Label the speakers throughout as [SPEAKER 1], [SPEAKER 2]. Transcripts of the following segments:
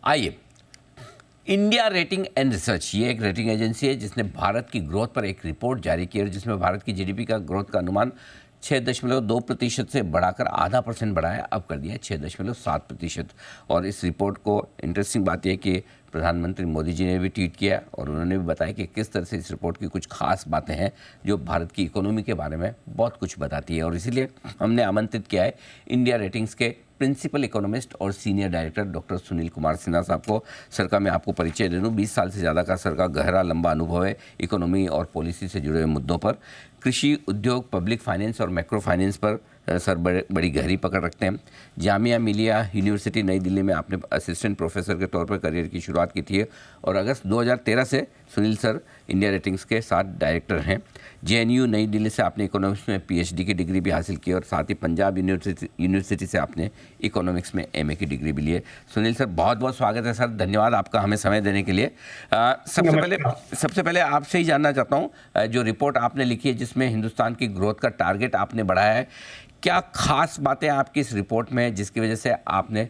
[SPEAKER 1] आइए, India rating and research, ये एक रेटिंग एजेंसी है जिसने भारत की ग्रोथ पर एक रिपोर्ट जारी की है, जिसमें भारत की जीडीपी का ग्रोथ का अनुमान 6.2% से बढ़ाकर आधा परसेंट बढ़ाया, अब कर दिया है 6.7%। और इस रिपोर्ट को इंटरेस्टिंग बात यह कि प्रधानमंत्री मोदी जी ने भी ट्वीट किया और उन्होंने भी बताया कि किस तरह से इस रिपोर्ट की कुछ खास बातें हैं जो भारत की इकोनॉमी के बारे में बहुत कुछ बताती है। और इसीलिए हमने आमंत्रित किया है इंडिया रेटिंग्स के प्रिंसिपल इकोनॉमिस्ट और senior director doctor Sunil Kumar Sinha साहब को। सर का मैं आपको परिचय दे दूं, 20 साल से ज़्यादा का सर का गहरा लंबा अनुभव है इकोनॉमी और पॉलिसी से जुड़े हुए मुद्दों पर। कृषि, उद्योग, पब्लिक फाइनेंस और मैक्रो फाइनेंस पर सर बड़ी गहरी पकड़ रखते हैं। जामिया मिलिया यूनिवर्सिटी नई दिल्ली में आपने असिस्टेंट प्रोफेसर के तौर पर करियर की शुरुआत की थी और अगस्त 2013 से सुनील सर इंडिया रेटिंग्स के साथ डायरेक्टर हैं। जेएनयू नई दिल्ली से आपने इकोनॉमिक्स में पीएचडी की डिग्री भी हासिल की और साथ ही पंजाब यूनिवर्सिटी से आपने इकोनॉमिक्स में एमए की डिग्री भी ली है। सुनील सर, बहुत बहुत स्वागत है सर, धन्यवाद आपका हमें समय देने के लिए। सबसे पहले आपसे ही जानना चाहता हूँ, जो रिपोर्ट आपने लिखी है जिसमें हिंदुस्तान की ग्रोथ का टारगेट आपने बढ़ाया है, क्या खास बातें आपकी इस रिपोर्ट में हैं जिसकी वजह से आपने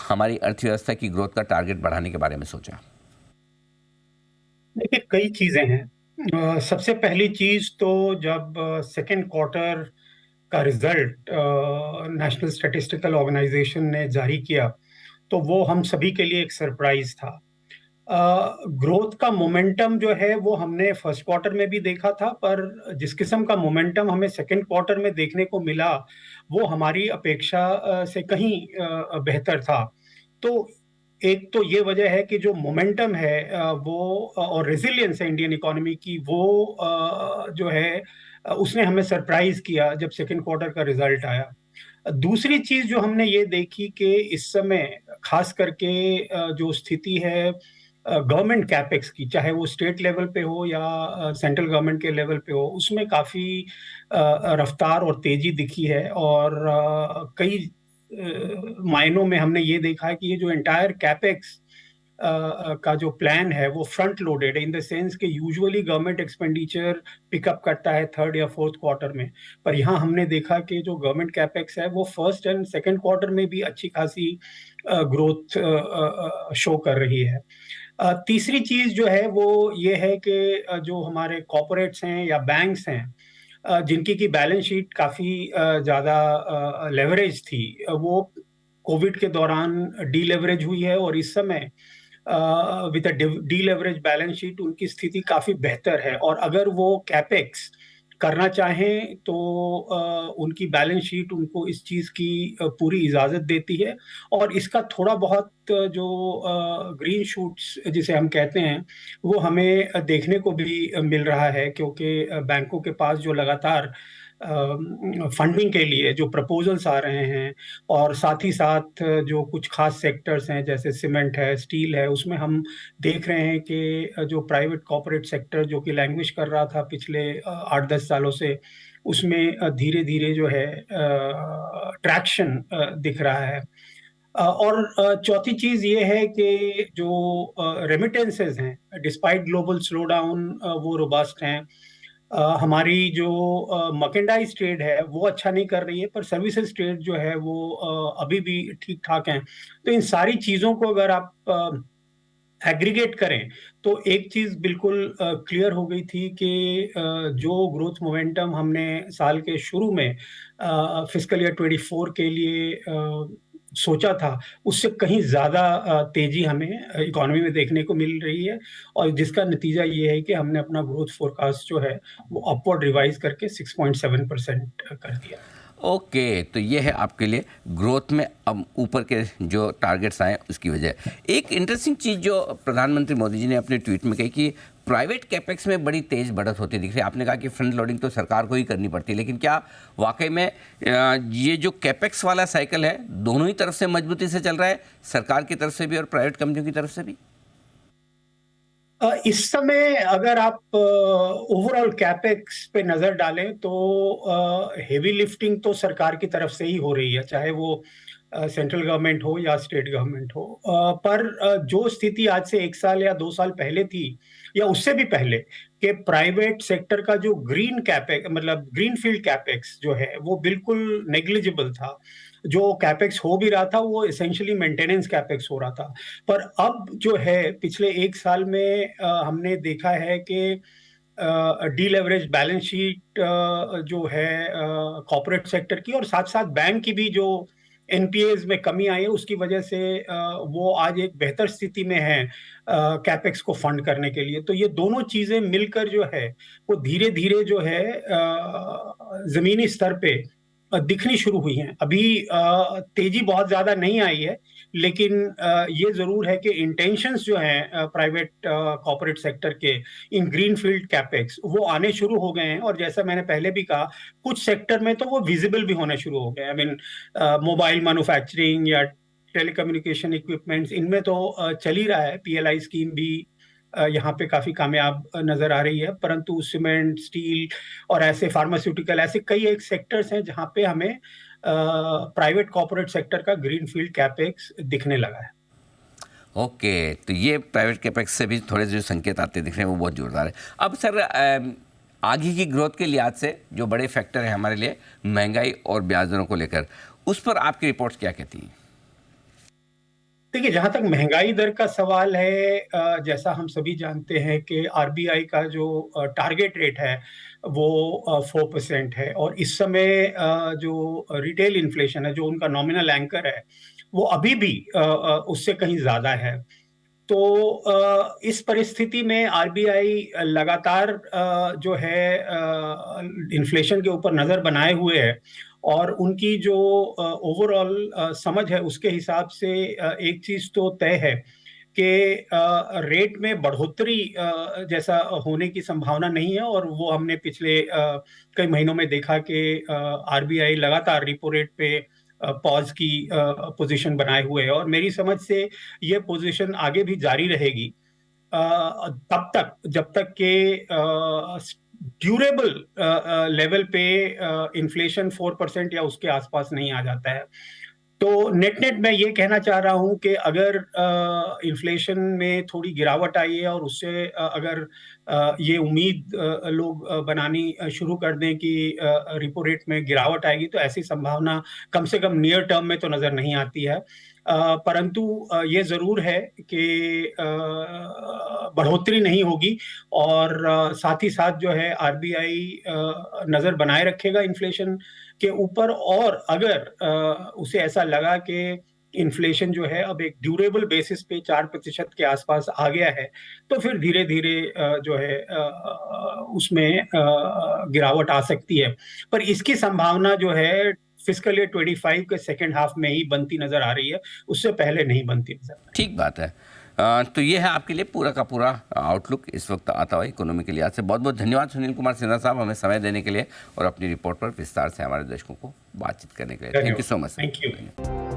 [SPEAKER 1] हमारी अर्थव्यवस्था की ग्रोथ का टारगेट बढ़ाने के बारे में सोचा?
[SPEAKER 2] देखिए, कई चीजें हैं। सबसे पहली चीज तो जब सेकेंड क्वार्टर का रिजल्ट नेशनल स्टैटिस्टिकल ऑर्गेनाइजेशन ने जारी किया तो वो हम सभी के लिए एक सरप्राइज था। ग्रोथ का मोमेंटम जो है वो हमने फर्स्ट क्वार्टर में भी देखा था, पर जिस किस्म का मोमेंटम हमें सेकेंड क्वार्टर में देखने को मिला वो हमारी अपेक्षा से कहीं बेहतर था। तो एक तो ये वजह है कि जो मोमेंटम है वो और रेजिलियंस है इंडियन इकोनॉमी की, वो जो है उसने हमें सरप्राइज किया जब सेकेंड क्वार्टर का रिजल्ट आया। दूसरी चीज जो हमने ये देखी कि इस समय खास करके जो स्थिति है गवर्नमेंट कैपेक्स की, चाहे वो स्टेट लेवल पे हो या सेंट्रल गवर्नमेंट के लेवल पे हो, उसमें काफी रफ्तार और तेजी दिखी है। और कई मायनों में हमने ये देखा है कि ये जो एंटायर कैपेक्स का जो प्लान है वो फ्रंट लोडेड है, इन द सेंस कि यूजुअली गवर्नमेंट एक्सपेंडिचर पिकअप करता है थर्ड या फोर्थ क्वार्टर में, पर यहाँ हमने देखा कि जो गवर्नमेंट कैपेक्स है वो फर्स्ट एंड सेकंड क्वार्टर में भी अच्छी खासी ग्रोथ शो कर रही है। तीसरी चीज जो है वो ये है कि जो हमारे कॉर्पोरेट्स हैं या बैंक्स हैं जिनकी की बैलेंस शीट काफी ज्यादा लेवरेज थी, वो कोविड के दौरान डीलेवरेज हुई है और इस समय विद डीलेवरेज बैलेंस शीट उनकी स्थिति काफी बेहतर है। और अगर वो कैपेक्स करना चाहें तो उनकी बैलेंस शीट उनको इस चीज की पूरी इजाजत देती है। और इसका थोड़ा बहुत जो ग्रीन शूट्स जिसे हम कहते हैं वो हमें देखने को भी मिल रहा है, क्योंकि बैंकों के पास जो लगातार फंडिंग के लिए जो प्रपोजल्स आ रहे हैं और साथ ही साथ जो कुछ खास सेक्टर्स हैं जैसे सीमेंट है, स्टील है, उसमें हम देख रहे हैं कि जो प्राइवेट कॉर्पोरेट सेक्टर जो कि लैंग्वेज कर रहा था पिछले 8-10 सालों से, उसमें धीरे धीरे जो है ट्रैक्शन दिख रहा है। और चौथी चीज ये है कि जो रेमिटेंसेस हैं डिस्पाइट ग्लोबल स्लो डाउन वो रोबस्ट हैं। हमारी जो मर्केंडाइज ट्रेड है वो अच्छा नहीं कर रही है, पर सर्विसेज ट्रेड जो है वो अभी भी ठीक ठाक है। तो इन सारी चीजों को अगर आप एग्रीगेट करें तो एक चीज बिल्कुल क्लियर हो गई थी कि जो ग्रोथ मोमेंटम हमने साल के शुरू में फिस्कल ईयर 24 के लिए सोचा था, उससे कहीं ज्यादा तेजी हमें इकोनॉमी में देखने को मिल रही है। और जिसका नतीजा ये है कि हमने अपना ग्रोथ फोरकास्ट जो है वो अपवर्ड रिवाइज करके 6.7% कर दिया।
[SPEAKER 1] ओके, तो ये है आपके लिए ग्रोथ में अब ऊपर के जो टारगेट्स आए उसकी वजह। एक इंटरेस्टिंग चीज़ जो प्रधानमंत्री मोदी जी ने अपने ट्वीट में कही कि प्राइवेट कैपेक्स में बड़ी तेज़ बढ़त होती दिख रही है। आपने कहा कि फ्रंट लोडिंग तो सरकार को ही करनी पड़ती है, लेकिन क्या वाकई में ये जो कैपेक्स वाला साइकिल है दोनों ही तरफ से मजबूती से चल रहा है, सरकार की तरफ से भी और प्राइवेट कंपनियों की तरफ से भी?
[SPEAKER 2] इस समय अगर आप ओवरऑल कैपेक्स पे नजर डालें तो हेवी लिफ्टिंग तो सरकार की तरफ से ही हो रही है, चाहे वो सेंट्रल गवर्नमेंट हो या स्टेट गवर्नमेंट हो। पर जो स्थिति आज से 1 साल या 2 साल पहले थी या उससे भी पहले, कि प्राइवेट सेक्टर का जो ग्रीन कैपेक्स मतलब ग्रीनफील्ड कैपेक्स जो है वो बिल्कुल नेग्लिजिबल था। जो कैपेक्स हो भी रहा था वो एसेंशियली मेंटेनेंस कैपेक्स हो रहा था। पर अब जो है पिछले एक साल में हमने देखा है कि डीलेवरेज बैलेंस शीट जो है कॉर्पोरेट सेक्टर की और साथ साथ बैंक की भी जो एनपीएज में कमी आई है उसकी वजह से वो आज एक बेहतर स्थिति में है कैपेक्स को फंड करने के लिए। तो ये दोनों चीजें मिलकर जो है वो धीरे धीरे जो है जमीनी स्तर पे दिखनी शुरू हुई हैं। अभी तेजी बहुत ज्यादा नहीं आई है, लेकिन ये जरूर है कि इंटेंशंस जो हैं प्राइवेट कॉर्पोरेट सेक्टर के इन ग्रीनफील्ड कैपेक्स वो आने शुरू हो गए हैं। और जैसा मैंने पहले भी कहा, कुछ सेक्टर में तो वो विजिबल भी होने शुरू हो गए। आई मीन मोबाइल मैन्युफैक्चरिंग या टेलीकम्युनिकेशन इक्विपमेंट्स, इनमें तो चल ही रहा है। पीएलआई स्कीम भी यहाँ पे काफी कामयाब नजर आ रही है। परंतु सीमेंट, स्टील और ऐसे फार्मास्यूटिकल, ऐसे कई एक सेक्टर्स हैं जहाँ पे हमें प्राइवेट कॉर्पोरेट सेक्टर का ग्रीनफील्ड कैपेक्स दिखने लगा है।
[SPEAKER 1] ओके, तो ये प्राइवेट कैपेक्स से भी थोड़े जो संकेत आते दिख रहे हैं वो बहुत जोरदार है। अब सर, आगे की ग्रोथ के लिहाज से जो बड़े फैक्टर हैं हमारे लिए, महंगाई और ब्याज दरों को लेकर, उस पर आपकी रिपोर्ट्स क्या कहती हैं?
[SPEAKER 2] देखिए, जहां तक महंगाई दर का सवाल है, जैसा हम सभी जानते हैं कि आरबीआई का जो टारगेट रेट है वो 4% है। और इस समय जो रिटेल इन्फ्लेशन है, जो उनका नॉमिनल एंकर है, वो अभी भी उससे कहीं ज्यादा है। तो इस परिस्थिति में आरबीआई लगातार जो है इन्फ्लेशन के ऊपर नजर बनाए हुए है। और उनकी जो ओवरऑल समझ है उसके हिसाब से एक चीज तो तय है कि रेट में बढ़ोतरी जैसा होने की संभावना नहीं है। और वो हमने पिछले कई महीनों में देखा कि आरबीआई लगातार रिपो रेट पे पॉज की पोजीशन बनाए हुए है। और मेरी समझ से ये पोजीशन आगे भी जारी रहेगी तब तक जब तक के ड्यूरेबल लेवल पे इन्फ्लेशन 4% या उसके आसपास नहीं आ जाता है। तो नेट नेट मैं ये कहना चाह रहा हूं कि अगर इन्फ्लेशन में थोड़ी गिरावट आई है और उससे अगर ये उम्मीद लोग बनानी शुरू कर दें कि रिपो रेट में गिरावट आएगी, तो ऐसी संभावना कम से कम नियर टर्म में तो नजर नहीं आती है। परंतु ये जरूर है कि बढ़ोतरी नहीं होगी। और साथ ही साथ जो है आरबीआई नजर बनाए रखेगा इन्फ्लेशन के ऊपर। और अगर उसे ऐसा लगा कि इन्फ्लेशन जो है अब एक ड्यूरेबल बेसिस पे 4% के आसपास आ गया है, तो फिर धीरे धीरे जो है उसमें गिरावट आ सकती है। पर इसकी संभावना जो है फिस्कल ईयर 25 के सेकेंड हाफ में ही बनती नजर आ रही है, उससे पहले नहीं बनती नजर आ रही है।
[SPEAKER 1] ठीक बात है। तो ये है आपके लिए पूरा का पूरा आउटलुक इस वक्त आता हुआ इकोनॉमी के लिहाज से। बहुत बहुत धन्यवाद सुनील कुमार सिन्हा साहब, हमें समय देने के लिए और अपनी रिपोर्ट पर विस्तार से हमारे दर्शकों को बातचीत करने के लिए। Thank you so much.
[SPEAKER 2] Thank you.